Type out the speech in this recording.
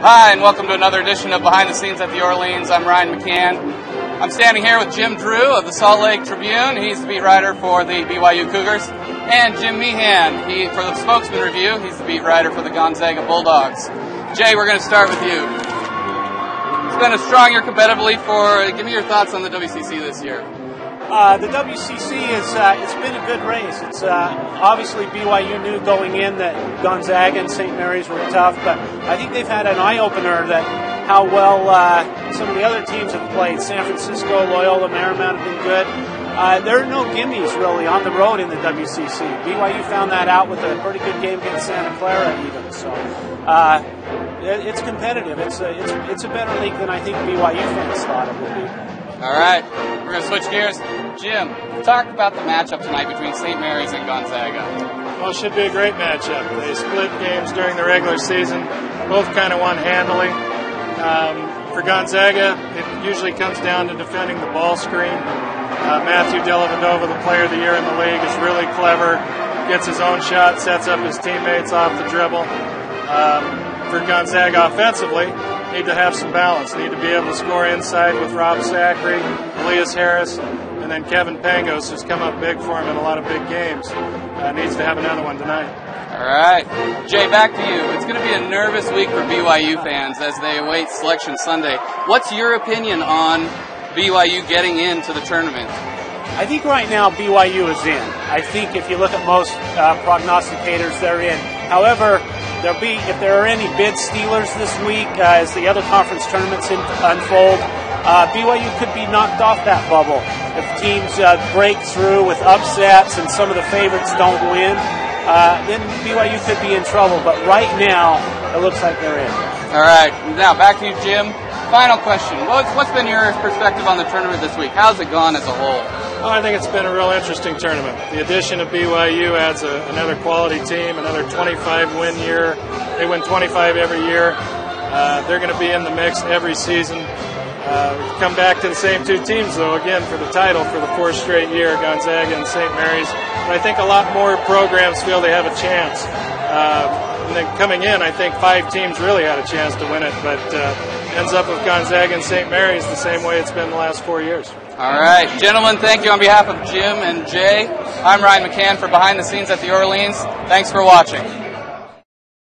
Hi, and welcome to another edition of Behind the Scenes at the Orleans. I'm Ryan McCann. I'm standing here with Jim Drew of the Salt Lake Tribune. He's the beat writer for the BYU Cougars. And Jim Meehan, for the Spokesman Review, he's the beat writer for the Gonzaga Bulldogs. Jay, we're going to start with you. It's been a strong year competitively give me your thoughts on the WCC this year. The WCC it's been a good race. It's obviously BYU knew going in that Gonzaga and St. Mary's were tough, but I think they've had an eye-opener that how well some of the other teams have played. San Francisco, Loyola, Marymount have been good. There are no gimmies really on the road in the WCC. BYU found that out with a pretty good game against Santa Clara even. So it's competitive. It's a better league than I think BYU fans thought it would be. All right, we're going to switch gears. Jim, talk about the matchup tonight between St. Mary's and Gonzaga. Well, it should be a great matchup. They split games during the regular season. Both kind of won handily. For Gonzaga, it usually comes down to defending the ball screen. Matthew Dellavedova, the player of the year in the league, is really clever. Gets his own shot, sets up his teammates off the dribble. For Gonzaga offensively, need to have some balance. Need to be able to score inside with Rob Sacre, Elias Harris, and then Kevin Pangos, who's come up big for him in a lot of big games. Needs to have another one tonight. All right. Jay, back to you. It's going to be a nervous week for BYU fans as they await Selection Sunday. What's your opinion on BYU getting into the tournament? I think right now BYU is in. I think if you look at most prognosticators, they're in. However, if there are any bid stealers this week as the other conference tournaments unfold, BYU could be knocked off that bubble. If teams break through with upsets and some of the favorites don't win, then BYU could be in trouble. But right now, it looks like they're in. All right. Now, back to you, Jim. Final question. What's been your perspective on the tournament this week? How's it gone as a whole? Well, I think it's been a real interesting tournament. The addition of BYU adds another quality team, another 25-win year. They win 25 every year. They're going to be in the mix every season. Come back to the same two teams, though, again, for the title for the fourth straight year, Gonzaga and St. Mary's. But I think a lot more programs feel they have a chance. And then coming in, I think 5 teams really had a chance to win it, but ends up with Gonzaga and St. Mary's the same way it's been the last 4 years. All right. Gentlemen, thank you on behalf of Jim and Jay. I'm Ryan McCann for Behind the Scenes at the Orleans. Thanks for watching.